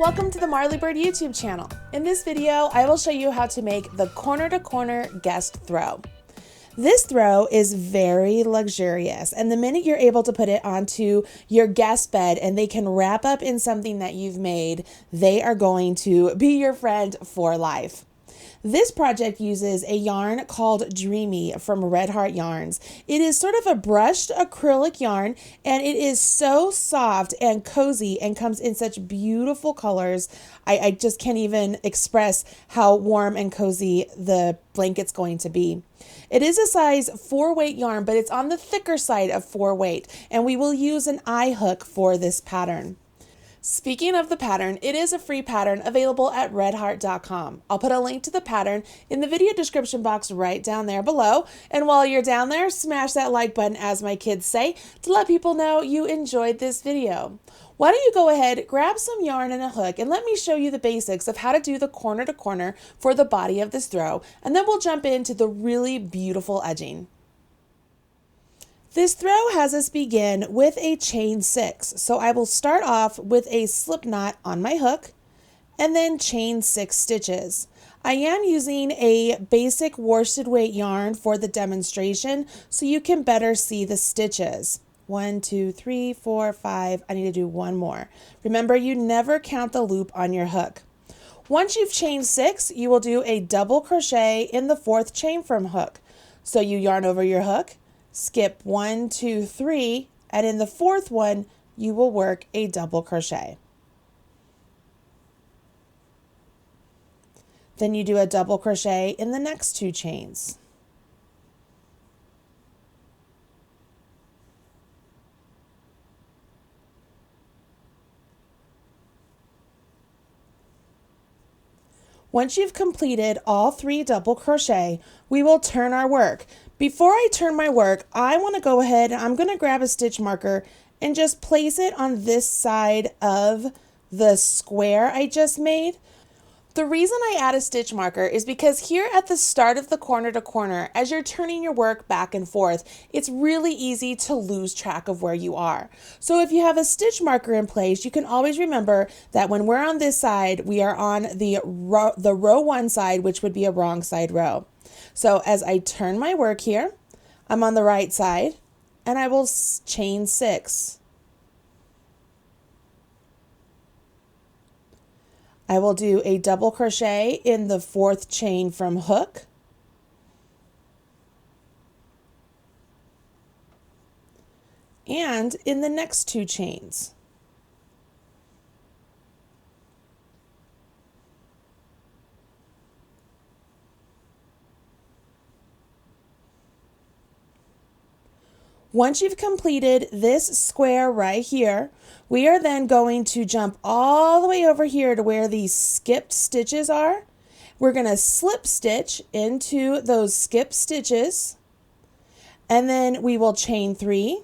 Welcome to the Marley Bird YouTube channel. In this video, I will show you how to make the corner to corner guest throw. This throw is very luxurious, and the minute you're able to put it onto your guest bed and they can wrap up in something that you've made, they are going to be your friend for life. This project uses a yarn called Dreamy from Red Heart Yarns. It is sort of a brushed acrylic yarn, and it is so soft and cozy and comes in such beautiful colors. I just can't even express how warm and cozy the blanket's going to be. It is a size 4-weight yarn, but it's on the thicker side of 4-weight, and we will use an eye hook for this pattern. Speaking of the pattern, it is a free pattern available at redheart.com. I'll put a link to the pattern in the video description box right down there below. And while you're down there, smash that like button, as my kids say, to let people know you enjoyed this video. Why don't you go ahead, grab some yarn and a hook, and let me show you the basics of how to do the corner to corner for the body of this throw, and then we'll jump into the really beautiful edging. This throw has us begin with a chain 6. So I will start off with a slip knot on my hook and then chain 6 stitches. I am using a basic worsted weight yarn for the demonstration so you can better see the stitches. 1, 2, 3, 4, 5. I need to do one more. Remember, you never count the loop on your hook. Once you've chained 6, you will do a double crochet in the 4th chain from hook. So you yarn over your hook, skip 1, 2, 3, and in the 4th one, you will work a double crochet. Then you do a double crochet in the next 2 chains. Once you've completed all 3 double crochet, we will turn our work. Before I turn my work, I want to go ahead and I'm going to grab a stitch marker and just place it on this side of the square I just made. The reason I add a stitch marker is because here at the start of the corner to corner, as you're turning your work back and forth, it's really easy to lose track of where you are. So if you have a stitch marker in place, you can always remember that when we're on this side, we are on the row 1 side, which would be a wrong side row. So as I turn my work here, I'm on the right side and I will chain 6. I will do a double crochet in the 4th chain from hook. And in the next 2 chains. Once you've completed this square right here, we are then going to jump all the way over here to where these skipped stitches are. We're going to slip stitch into those skipped stitches, and then we will chain 3,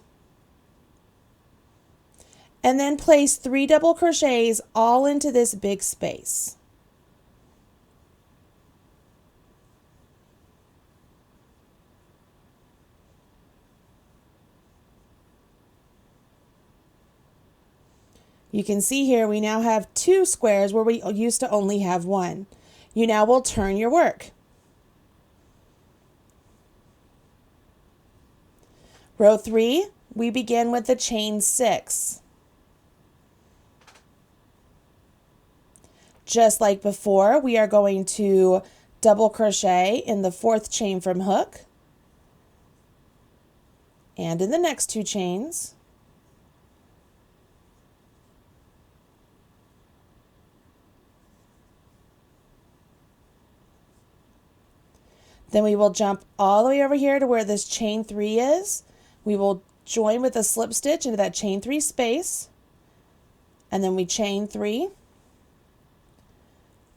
and then place 3 double crochets all into this big space. You can see here we now have 2 squares where we used to only have 1. You now will turn your work. Row 3, we begin with the chain 6. Just like before, we are going to double crochet in the 4th chain from hook and in the next 2 chains. Then we will jump all the way over here to where this chain 3 is. We will join with a slip stitch into that chain 3 space, and then we chain 3,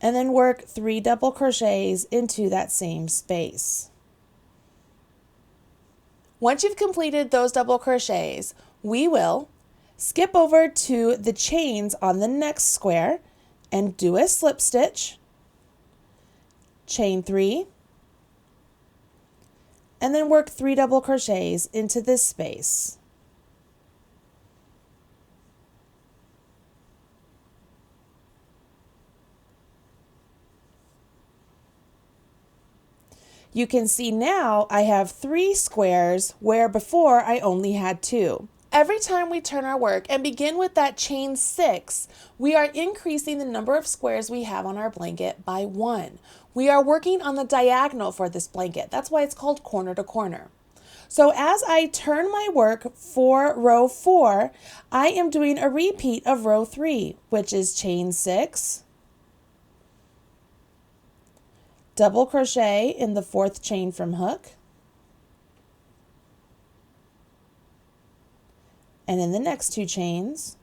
and then work 3 double crochets into that same space. Once you've completed those double crochets, we will skip over to the chains on the next square and do a slip stitch, chain 3, and then work 3 double crochets into this space. You can see now I have 3 squares where before I only had 2. Every time we turn our work and begin with that chain 6, we are increasing the number of squares we have on our blanket by 1. We are working on the diagonal for this blanket. That's why it's called corner to corner. So as I turn my work for row 4, I am doing a repeat of row 3, which is chain 6, double crochet in the 4th chain from hook, and in the next 2 chains,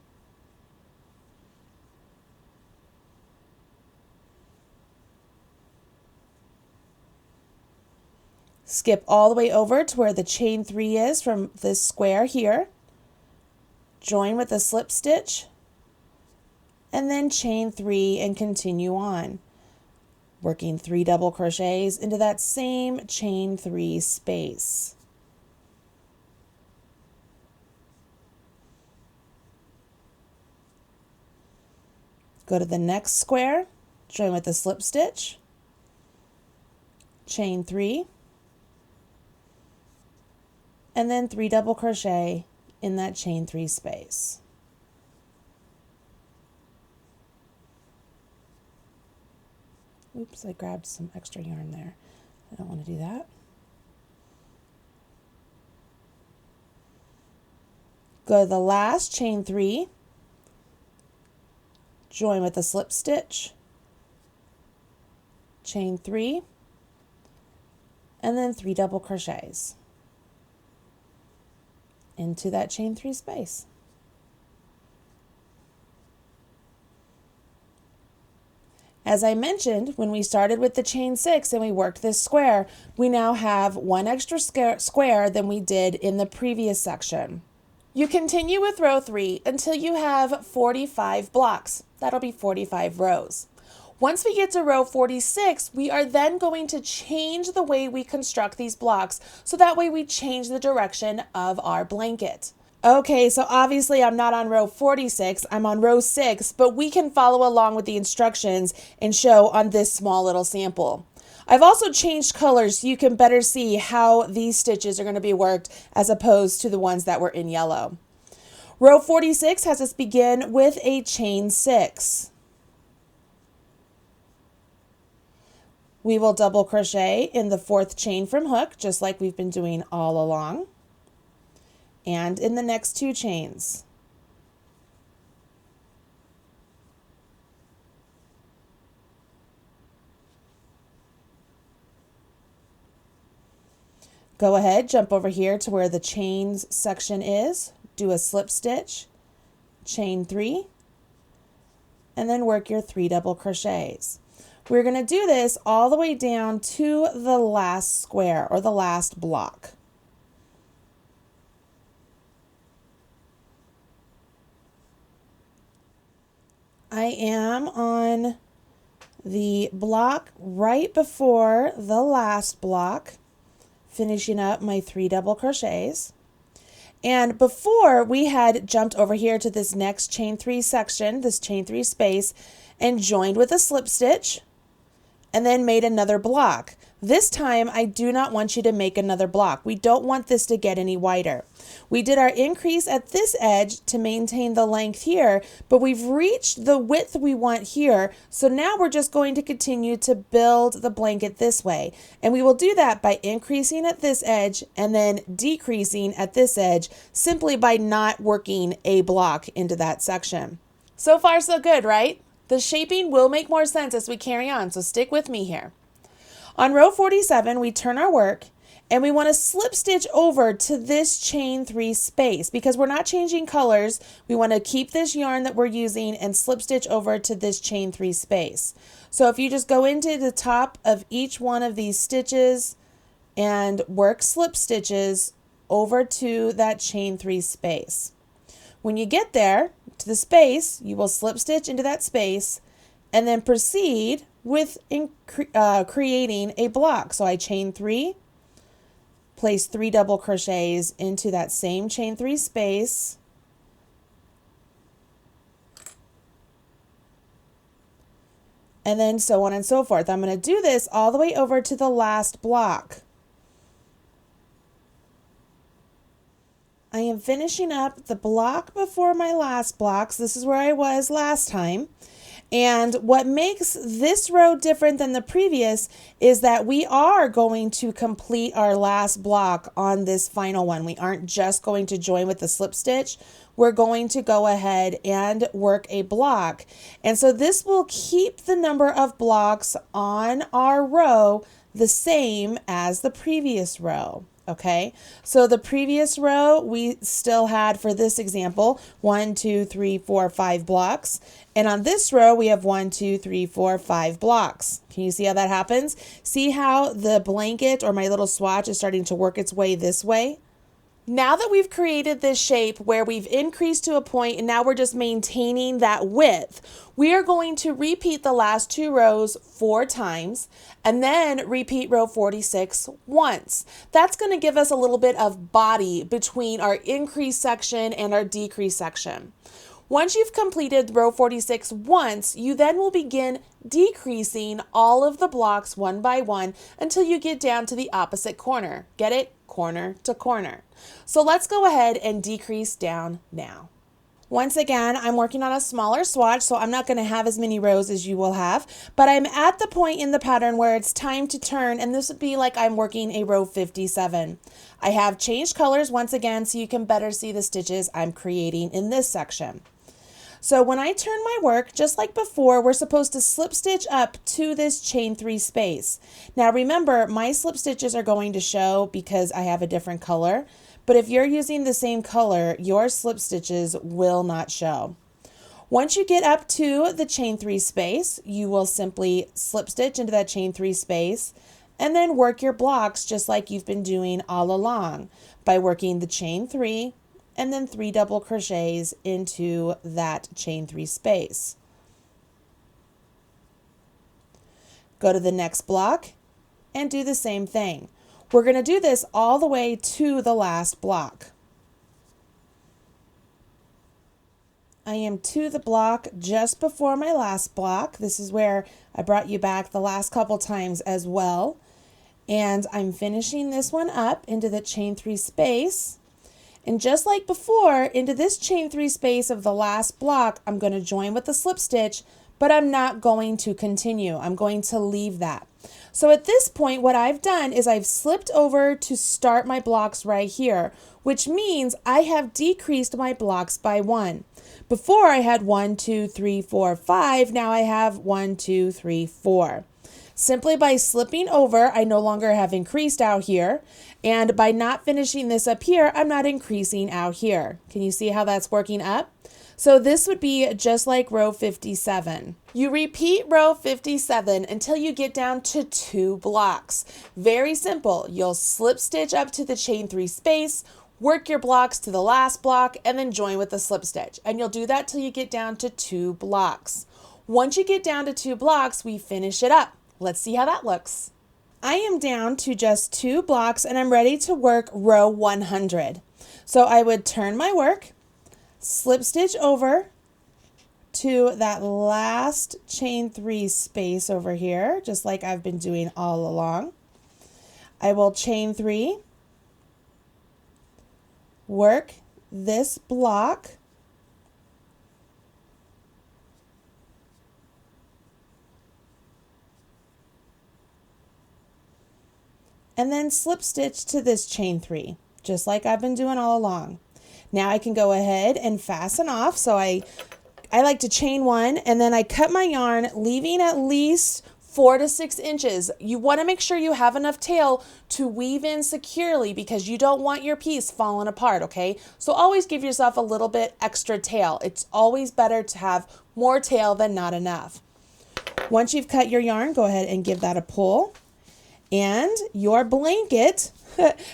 skip all the way over to where the chain 3 is from this square here, join with a slip stitch, and then chain 3 and continue on, working 3 double crochets into that same chain 3 space. Go to the next square, join with a slip stitch, chain 3, and then 3 double crochet in that chain 3 space. Oops, I grabbed some extra yarn there. I don't want to do that. Go to the last chain 3, join with a slip stitch, chain 3, and then 3 double crochets into that chain 3 space. As I mentioned, when we started with the chain 6 and we worked this square, we now have 1 extra square than we did in the previous section. You continue with row 3 until you have 45 blocks. That'll be 45 rows. Once we get to row 46, we are then going to change the way we construct these blocks, so that way we change the direction of our blanket. Okay, so obviously I'm not on row 46, I'm on row 6, but we can follow along with the instructions and show on this small little sample. I've also changed colors so you can better see how these stitches are going to be worked as opposed to the ones that were in yellow. Row 46 has us begin with a chain 6. We will double crochet in the 4th chain from hook, just like we've been doing all along, and in the next 2 chains. Go ahead, jump over here to where the chains section is, do a slip stitch, chain 3, and then work your 3 double crochets. We're going to do this all the way down to the last square or the last block. I am on the block right before the last block, finishing up my 3 double crochets. And before we had jumped over here to this next chain 3 section, this chain 3 space, and joined with a slip stitch, and then made another block. This time, I do not want you to make another block. We don't want this to get any wider. We did our increase at this edge to maintain the length here, but we've reached the width we want here. So now we're just going to continue to build the blanket this way. And we will do that by increasing at this edge and then decreasing at this edge, simply by not working a block into that section. So far, so good, right? The shaping will make more sense as we carry on, so stick with me here. On row 47, we turn our work and we want to slip stitch over to this chain 3 space because we're not changing colors. We want to keep this yarn that we're using and slip stitch over to this chain 3 space. So if you just go into the top of each one of these stitches and work slip stitches over to that chain 3 space. When you get there to the space, you will slip stitch into that space and then proceed with creating a block. So I chain 3, place 3 double crochets into that same chain 3 space, and then so on and so forth. I'm going to do this all the way over to the last block. I am finishing up the block before my last blocks. This is where I was last time. And what makes this row different than the previous is that we are going to complete our last block on this final one. We aren't just going to join with the slip stitch. We're going to go ahead and work a block. And so this will keep the number of blocks on our row the same as the previous row. Okay, so the previous row we still had, for this example, 1, 2, 3, 4, 5 blocks. And on this row we have 1, 2, 3, 4, 5 blocks. Can you see how that happens? See how the blanket or my little swatch is starting to work its way this way? Now that we've created this shape where we've increased to a point and now we're just maintaining that width, we are going to repeat the last 2 rows 4 times and then repeat row 46 once. That's going to give us a little bit of body between our increase section and our decrease section. Once you've completed row 46 once, you then will begin decreasing all of the blocks one by one until you get down to the opposite corner. Get it? Corner to corner. So let's go ahead and decrease down now. Once again, I'm working on a smaller swatch, so I'm not going to have as many rows as you will have, but I'm at the point in the pattern where it's time to turn, and this would be like I'm working a row 57. I have changed colors once again so you can better see the stitches I'm creating in this section. So when I turn my work, just like before, we're supposed to slip stitch up to this chain 3 space. Now remember, my slip stitches are going to show because I have a different color, but if you're using the same color, your slip stitches will not show. Once you get up to the chain 3 space, you will simply slip stitch into that chain 3 space and then work your blocks just like you've been doing all along by working the chain 3 and then 3 double crochets into that chain 3 space. Go to the next block and do the same thing. We're going to do this all the way to the last block. I am to the block just before my last block. This is where I brought you back the last couple times as well. And I'm finishing this one up into the chain 3 space. And just like before, into this chain 3 space of the last block, I'm going to join with the slip stitch, but I'm not going to continue. I'm going to leave that. So at this point, what I've done is I've slipped over to start my blocks right here, which means I have decreased my blocks by 1. Before I had 1, 2, 3, 4, 5. Now I have 1, 2, 3, 4. Simply by slipping over, I no longer have increased out here. And by not finishing this up here, I'm not increasing out here. Can you see how that's working up? So this would be just like row 57. You repeat row 57 until you get down to 2 blocks. Very simple. You'll slip stitch up to the chain 3 space, work your blocks to the last block, and then join with the slip stitch. And you'll do that till you get down to 2 blocks. Once you get down to 2 blocks, we finish it up. Let's see how that looks. I am down to just 2 blocks and I'm ready to work row 100. So I would turn my work, slip stitch over to that last chain 3 space over here, just like I've been doing all along. I will chain 3, work this block, and then slip stitch to this chain 3, just like I've been doing all along. Now I can go ahead and fasten off. So I like to chain 1 and then I cut my yarn, leaving at least 4 to 6 inches. You want to make sure you have enough tail to weave in securely because you don't want your piece falling apart, okay? So always give yourself a little bit extra tail. It's always better to have more tail than not enough. Once you've cut your yarn, go ahead and give that a pull. And your blanket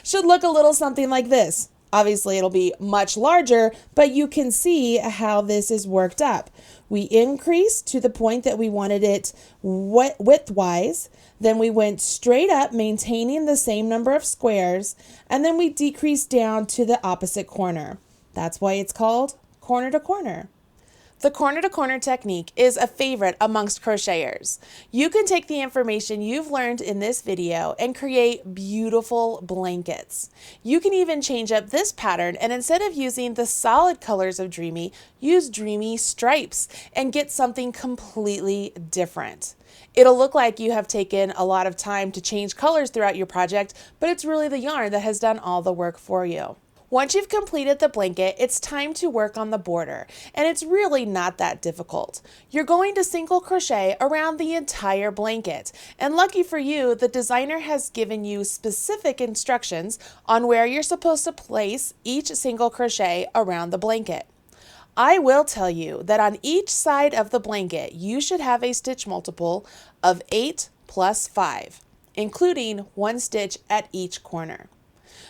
should look a little something like this. Obviously, it'll be much larger, but you can see how this is worked up. We increased to the point that we wanted it width-wise. Then we went straight up, maintaining the same number of squares. And then we decreased down to the opposite corner. That's why it's called corner to corner. The corner to corner technique is a favorite amongst crocheters. You can take the information you've learned in this video and create beautiful blankets. You can even change up this pattern and instead of using the solid colors of Dreamy, use Dreamy stripes and get something completely different. It'll look like you have taken a lot of time to change colors throughout your project, but it's really the yarn that has done all the work for you. Once you've completed the blanket, it's time to work on the border, and it's really not that difficult. You're going to single crochet around the entire blanket, and lucky for you, the designer has given you specific instructions on where you're supposed to place each single crochet around the blanket. I will tell you that on each side of the blanket, you should have a stitch multiple of 8 plus 5, including 1 stitch at each corner.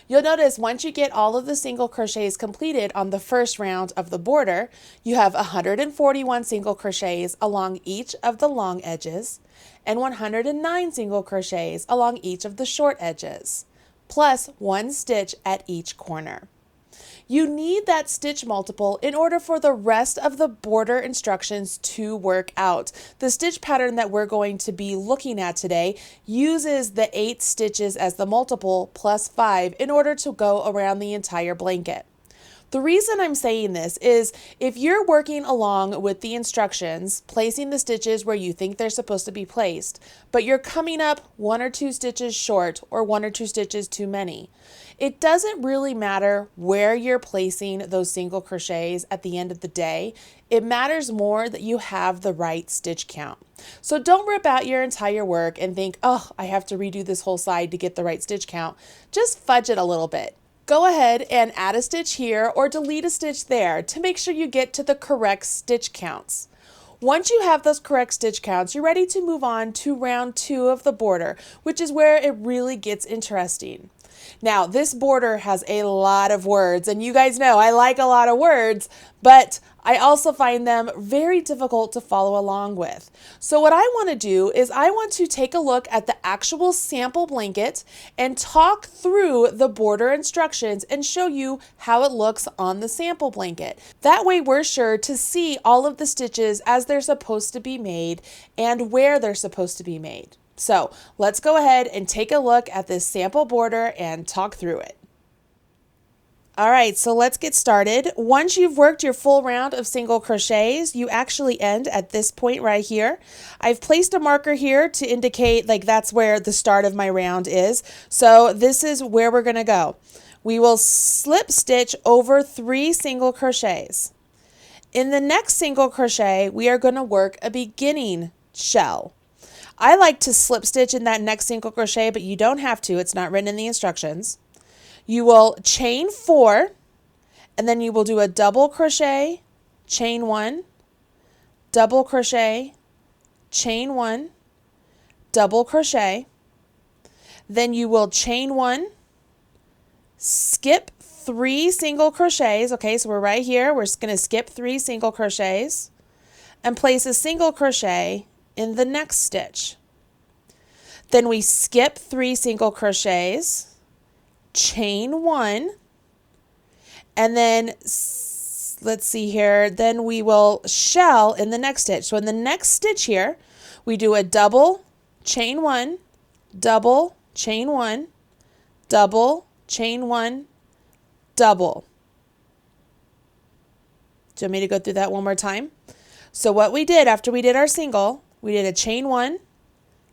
You'll notice once you get all of the single crochets completed on the first round of the border, you have 141 single crochets along each of the long edges and 109 single crochets along each of the short edges, plus 1 stitch at each corner. You need that stitch multiple in order for the rest of the border instructions to work out. The stitch pattern that we're going to be looking at today uses the 8 stitches as the multiple plus 5 in order to go around the entire blanket. The reason I'm saying this is if you're working along with the instructions, placing the stitches where you think they're supposed to be placed, but you're coming up 1 or 2 stitches short or 1 or 2 stitches too many, it doesn't really matter where you're placing those single crochets at the end of the day. It matters more that you have the right stitch count. So don't rip out your entire work and think, oh, I have to redo this whole side to get the right stitch count. Just fudge it a little bit. Go ahead and add a stitch here or delete a stitch there to make sure you get to the correct stitch counts. Once you have those correct stitch counts, you're ready to move on to round 2 of the border, which is where it really gets interesting. Now, this border has a lot of words, and you guys know I like a lot of words, but I also find them very difficult to follow along with. So what I want to do is I want to take a look at the actual sample blanket and talk through the border instructions and show you how it looks on the sample blanket. That way we're sure to see all of the stitches as they're supposed to be made and where they're supposed to be made. So let's go ahead and take a look at this sample border and talk through it. All right, so let's get started. Once you've worked your full round of single crochets, you actually end at this point right here. I've placed a marker here to indicate like that's where the start of my round is. So this is where we're gonna go. We will slip stitch over 3 single crochets. In the next single crochet, we are gonna work a beginning shell. I like to slip stitch in that next single crochet, but you don't have to. It's not written in the instructions. You will chain 4, and then you will do a double crochet, chain 1, double crochet, chain 1, double crochet. Then you will chain 1, skip 3 single crochets. Okay, so we're right here. We're just going to skip 3 single crochets and place a single crochet in the next stitch. Then we skip 3 single crochets, chain 1, and then let's see here, then we will shell in the next stitch. So in the next stitch here, we do a double, chain 1, double, chain 1, double, chain 1, double. Do you want me to go through that one more time? So what we did after we did our single, we did a chain 1,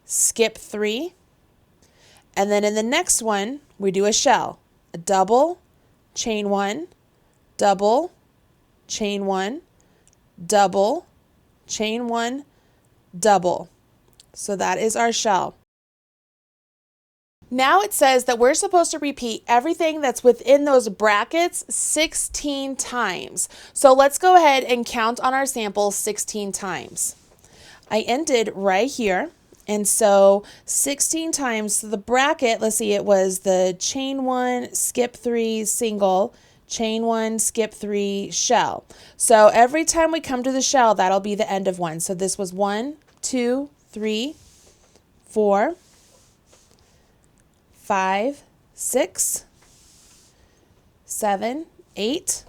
skip 3, and then in the next one, we do a shell. A double, chain 1, double, chain 1, double, chain 1, double. So that is our shell. Now it says that we're supposed to repeat everything that's within those brackets 16 times. So let's go ahead and count on our sample 16 times. I ended right here. And so 16 times, so the bracket, let's see, it was the chain 1, skip 3, single, chain 1, skip 3, shell. So every time we come to the shell, that'll be the end of one. So this was 1, 2, 3, 4, 5, 6, 7, 8,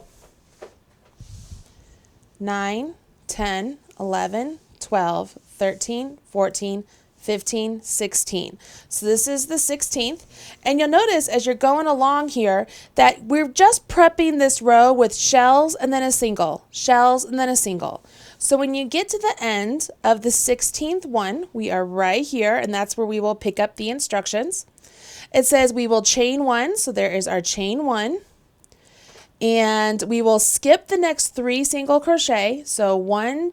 9, 10, 11, 12, 13, 14, 15, 16. So this is the 16th. And you'll notice as you're going along here that we're just prepping this row with shells and then a single, shells and then a single. So when you get to the end of the 16th one, we are right here, and that's where we will pick up the instructions. It says we will chain one, so there is our chain one. And we will skip the next 3 single crochet. So 1,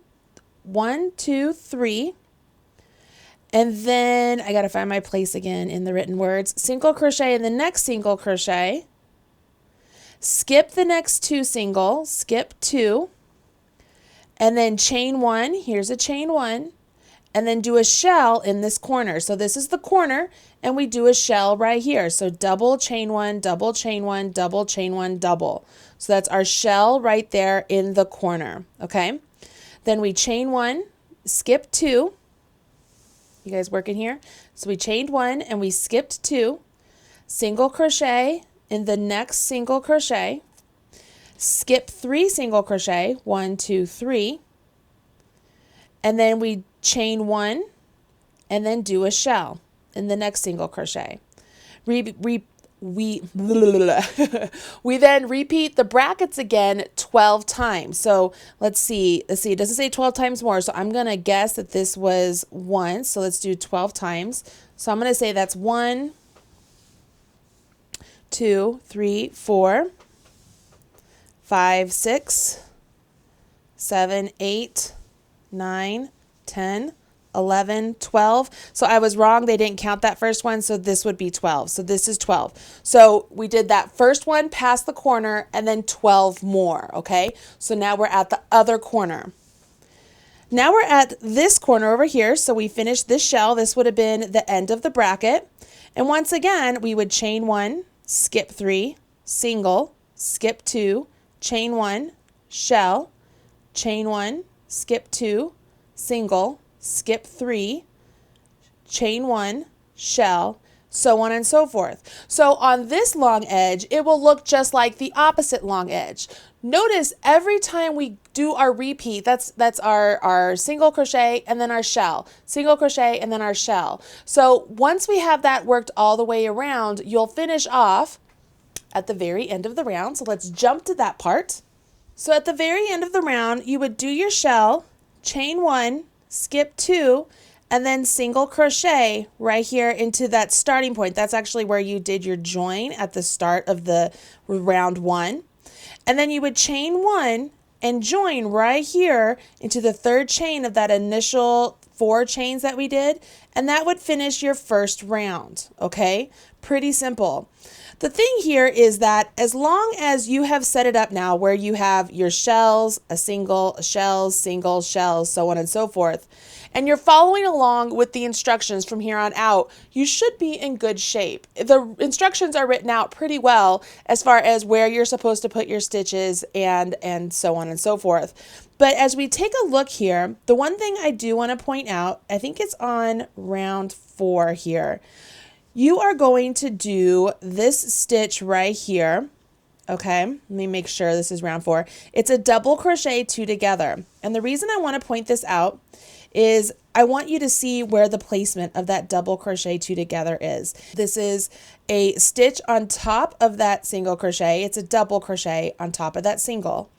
2, 3. And then I got to find my place again in the written words. Single crochet in the next single crochet. Skip the next 2 single, skip 2. And then chain 1, here's a chain 1. And then do a shell in this corner. So this is the corner, and we do a shell right here. So double chain 1, double chain 1, double chain 1, double. So that's our shell right there in the corner, okay? Then we chain 1, skip 2. You guys working here? So we chained 1 and we skipped 2, single crochet in the next single crochet, skip 3 single crochet, 1, 2, 3, and then we chain 1 and then do a shell in the next single crochet. We then repeat the brackets again 12 times. So let's see, it doesn't say 12 times more, so I'm going to guess that this was 1. So let's do 12 times. So I'm going to say that's 1, 2, 3, 4, 5, 6, 7, 8, 9, 10, 11, 12. So I was wrong. They didn't count that first one. So this would be 12. So this is 12. So we did that first one past the corner and then 12 more. Okay. So now we're at the other corner. Now we're at this corner over here. So we finished this shell. This would have been the end of the bracket. And once again, we would chain 1, skip 3, single, skip 2, chain 1, shell, chain 1, skip 2, single, skip 3, chain 1, shell, so on and so forth. So on this long edge, it will look just like the opposite long edge. Notice every time we do our repeat, that's our single crochet and then our shell, single crochet and then our shell. So once we have that worked all the way around, you'll finish off at the very end of the round. So let's jump to that part. So at the very end of the round, you would do your shell, chain 1, skip 2, and then single crochet right here into that starting point. That's actually where you did your join at the start of the round 1. And then you would chain 1 and join right here into the third chain of that initial 4 chains that we did, and that would finish your first round, okay? Pretty simple. The thing here is that as long as you have set it up now where you have your shells, a single, shells, single, shells, so on and so forth, and you're following along with the instructions from here on out, you should be in good shape. The instructions are written out pretty well as far as where you're supposed to put your stitches and so on and so forth. But as we take a look here, the one thing I do want to point out, I think it's on round 4 here. You are going to do this stitch right here. Okay, let me make sure this is round 4. It's a double crochet 2 together. And the reason I want to point this out is I want you to see where the placement of that double crochet 2 together is. This is a stitch on top of that single crochet. It's a double crochet on top of that single.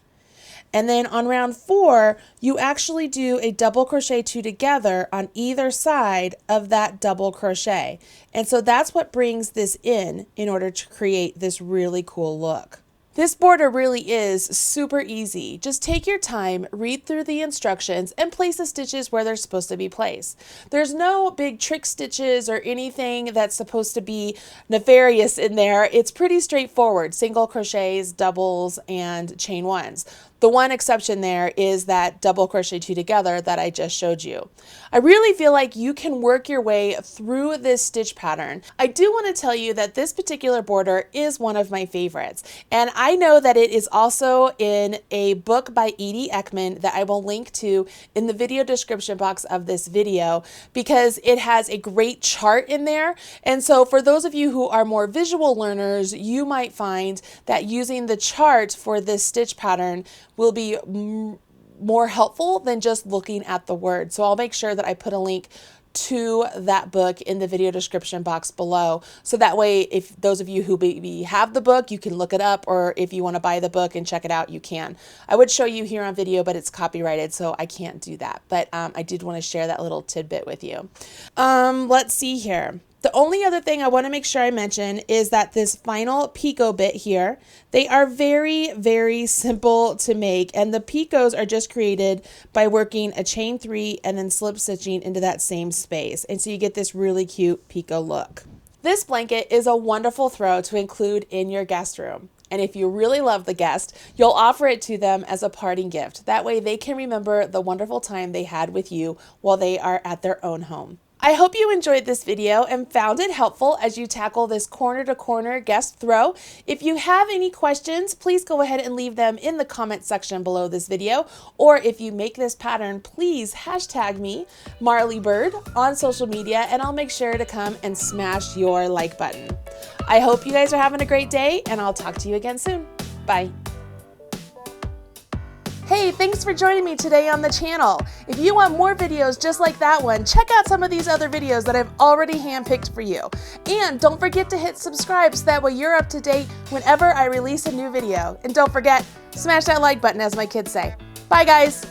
And then on round 4, you actually do a double crochet 2 together on either side of that double crochet. And so that's what brings this in order to create this really cool look. This border really is super easy. Just take your time, read through the instructions, and place the stitches where they're supposed to be placed. There's no big trick stitches or anything that's supposed to be nefarious in there. It's pretty straightforward. Single crochets, doubles, and chain 1s. The one exception there is that double crochet 2 together that I just showed you. I really feel like you can work your way through this stitch pattern. I do want to tell you that this particular border is one of my favorites, and I know that it is also in a book by Edie Ekman that I will link to in the video description box of this video because it has a great chart in there. And so for those of you who are more visual learners, you might find that using the chart for this stitch pattern will be more helpful than just looking at the word. So I'll make sure that I put a link to that book in the video description box below. So that way, if those of you who maybe have the book, you can look it up, or if you want to buy the book and check it out, you can. I would show you here on video, but it's copyrighted, so I can't do that. But I did want to share that little tidbit with you. Let's see here. The only other thing I want to make sure I mention is that this final picot bit here, they are very, very simple to make, and the picots are just created by working a chain 3 and then slip stitching into that same space. And so you get this really cute picot look. This blanket is a wonderful throw to include in your guest room. And if you really love the guest, you'll offer it to them as a parting gift. That way they can remember the wonderful time they had with you while they are at their own home. I hope you enjoyed this video and found it helpful as you tackle this corner to corner guest throw. If you have any questions, please go ahead and leave them in the comment section below this video. Or if you make this pattern, please hashtag me, Marley Bird, on social media, and I'll make sure to come and smash your like button. I hope you guys are having a great day, and I'll talk to you again soon. Bye. Hey, thanks for joining me today on the channel. If you want more videos just like that one, check out some of these other videos that I've already handpicked for you. And don't forget to hit subscribe so that way you're up to date whenever I release a new video. And don't forget, smash that like button, as my kids say. Bye guys.